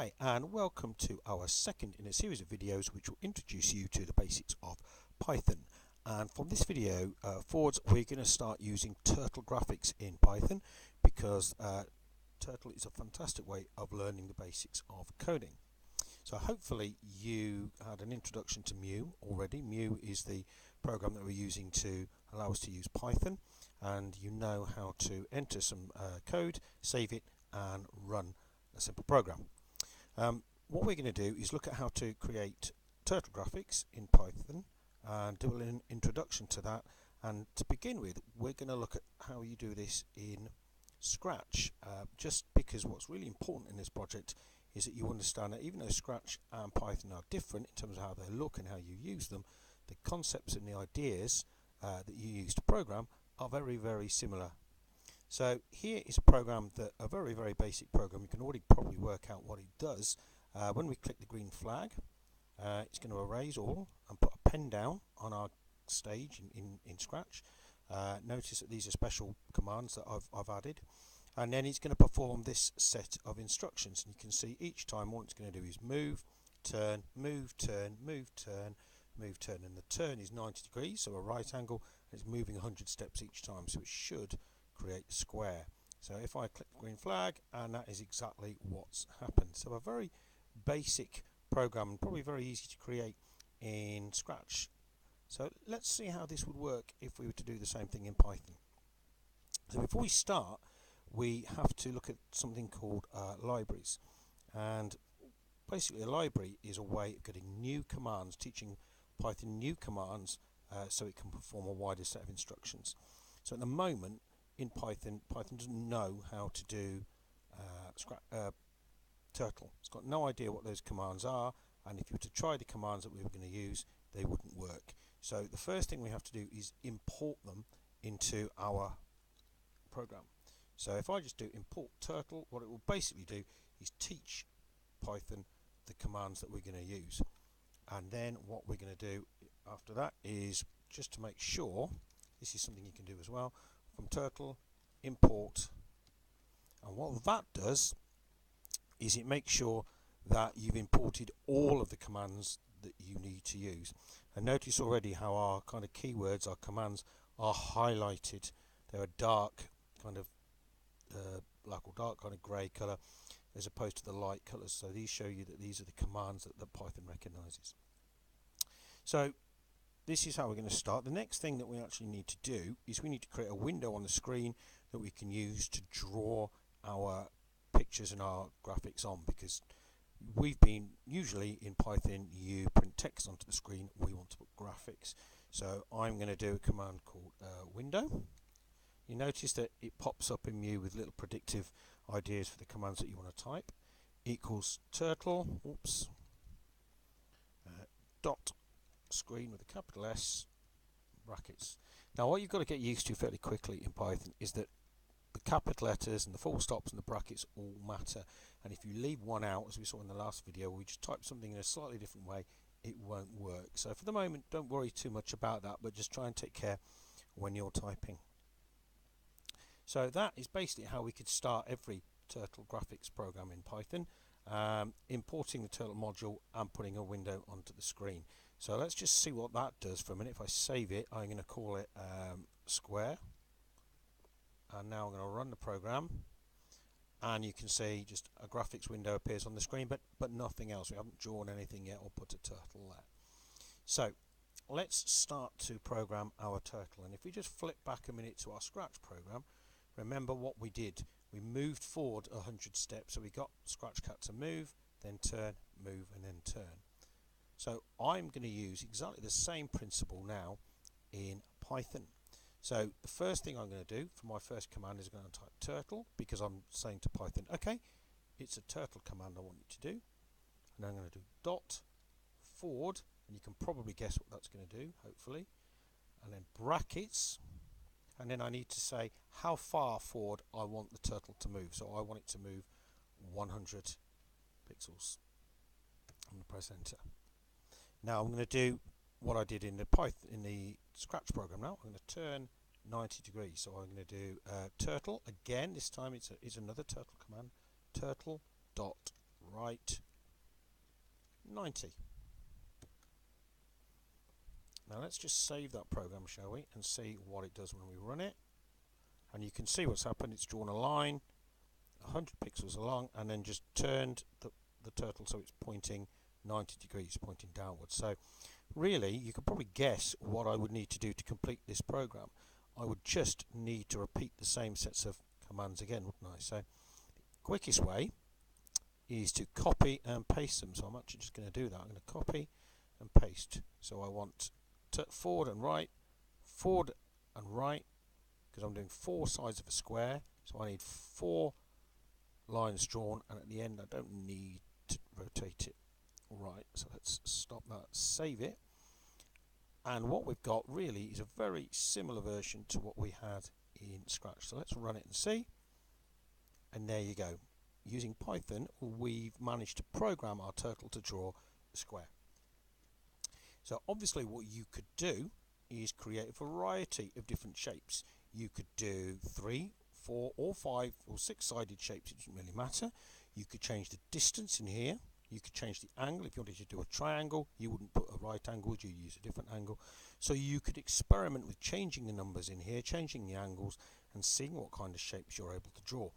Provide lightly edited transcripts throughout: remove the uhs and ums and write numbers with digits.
Hi and welcome to our second in a series of videos which will introduce you to the basics of Python. And from this video forwards we're going to start using turtle graphics in Python because turtle is a fantastic way of learning the basics of coding. So hopefully you had an introduction to Mu already. Mu is the program that we're using to allow us to use Python, and you know how to enter some code, save it and run a simple program. What we're going to do is look at how to create turtle graphics in Python and do an introduction to that. And to begin with, we're going to look at how you do this in Scratch, just because what's really important in this project is that you understand that even though Scratch and Python are different in terms of how they look and how you use them, the concepts and the ideas that you use to program are very, very similar. So here is a program a very basic program. You can already probably work out what it does. When we click the green flag, it's going to erase all and put a pen down on our stage in Scratch. Notice that these are special commands that I've added, and then it's going to perform this set of instructions, and you can see each time what it's going to do is move, turn, move, turn, move, turn, move, turn, and the turn is 90 degrees, so a right angle, and it's moving 100 steps each time, so it should create a square. So if I click the green flag, and that is exactly what's happened. So a very basic program, probably very easy to create in Scratch. So let's see how this would work if we were to do the same thing in Python. So before we start, we have to look at something called libraries, and basically a library is a way of getting new commands, teaching Python new commands so it can perform a wider set of instructions. So at the moment in Python doesn't know how to do turtle. It's got no idea what those commands are, and if you were to try the commands that we were going to use, they wouldn't work. So the first thing we have to do is import them into our program. So if I just do import turtle, what it will basically do is teach Python the commands that we're going to use. And then what we're going to do after that is, just to make sure, this is something you can do as well, from turtle import, and what that does is it makes sure that you've imported all of the commands that you need to use. And notice already how our kind of keywords, our commands, are highlighted. They're a dark kind of black or dark kind of grey colour as opposed to the light colours. So these show you that these are the commands that Python recognises. So this is how we're going to start. The next thing that we actually need to do is we need to create a window on the screen that we can use to draw our pictures and our graphics on, because we've been usually in Python you print text onto the screen, we want to put graphics. So I'm going to do a command called window. You notice that it pops up in Mu with little predictive ideas for the commands that you want to type. Equals turtle, dot screen with a capital S, brackets. Now what you've got to get used to fairly quickly in Python is that the capital letters and the full stops and the brackets all matter, and if you leave one out, as we saw in the last video, we just type something in a slightly different way, it won't work. So for the moment don't worry too much about that, but just try and take care when you're typing. So that is basically how we could start every turtle graphics program in Python, importing the turtle module and putting a window onto the screen. So let's just see what that does for a minute. If I save it, I'm going to call it square, and now I'm going to run the program, and you can see just a graphics window appears on the screen, but nothing else. We haven't drawn anything yet or put a turtle there. So let's start to program our turtle, and if we just flip back a minute to our Scratch program, remember what we did. We moved forward 100 steps, so we got Scratch Cat to move, then turn, move, and then turn. So I'm going to use exactly the same principle now in Python. So the first thing I'm going to do for my first command is going to type turtle, because I'm saying to Python, okay, it's a turtle command I want you to do. And I'm going to do dot forward, and you can probably guess what that's going to do, hopefully. And then brackets, and then I need to say how far forward I want the turtle to move. So I want it to move 100 pixels. I'm going to press enter. Now I'm going to do what I did in the Python in the Scratch program. Now I'm going to turn 90 degrees. So I'm going to do turtle again. This time it's another turtle command. Turtle dot right 90. Now let's just save that program, shall we, and see what it does when we run it. And you can see what's happened. It's drawn a line 100 pixels along and then just turned the turtle so it's pointing 90 degrees, pointing downwards. So really you could probably guess what I would need to do to complete this program. I would just need to repeat the same sets of commands again, wouldn't I? So the quickest way is to copy and paste them. So I'm actually just going to do that. I'm going to copy and paste. So I want forward and right, because I'm doing 4 sides of a square, so I need 4 lines drawn, and at the end I don't need to rotate it right. So let's stop that, save it, and what we've got really is a very similar version to what we had in Scratch. So let's run it and see, and there you go. Using Python, we've managed to program our turtle to draw a square. So obviously what you could do is create a variety of different shapes. You could do 3, 4 or 5 or 6-sided shapes, it doesn't really matter. You could change the distance in here. You could change the angle. If you wanted to do a triangle, you wouldn't put a right angle, you'd use a different angle. So you could experiment with changing the numbers in here, changing the angles, and seeing what kind of shapes you're able to draw.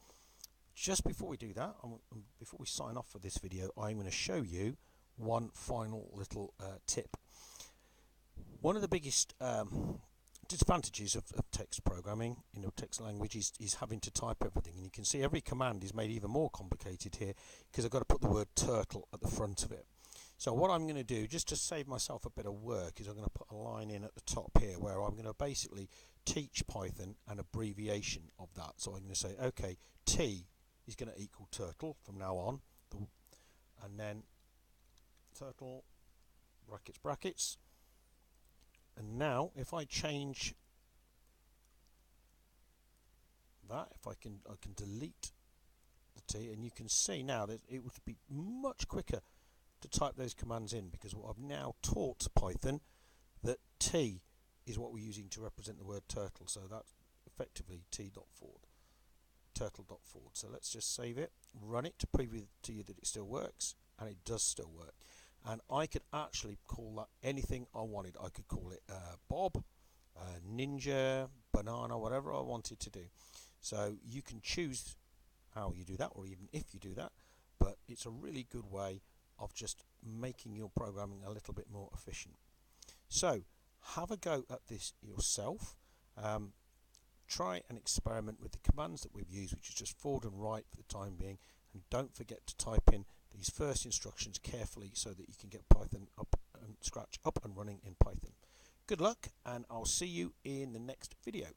Just before we do that, before we sign off for this video, I'm going to show you one final little tip. One of the biggest disadvantages of text programming, text language, is having to type everything, and you can see every command is made even more complicated here because I've got to put the word turtle at the front of it. So what I'm going to do, just to save myself a bit of work, is I'm going to put a line in at the top here where I'm going to basically teach Python an abbreviation of that. So I'm going to say, okay, T is going to equal turtle from now on, and then turtle brackets. And now if I change that, if I can delete the T, and you can see now that it would be much quicker to type those commands in, because what I've now taught Python that T is what we're using to represent the word turtle. So that's effectively T.forward, turtle.forward. So let's just save it, run it to prove to you that it still works, and it does still work. And I could actually call that anything I wanted. I could call it Bob, Ninja, Banana, whatever I wanted to do. So you can choose how you do that, or even if you do that, but it's a really good way of just making your programming a little bit more efficient. So have a go at this yourself. Try and experiment with the commands that we've used, which is just forward and right for the time being, and don't forget to type in these first instructions carefully so that you can get Scratch up and running in Python. Good luck, and I'll see you in the next video.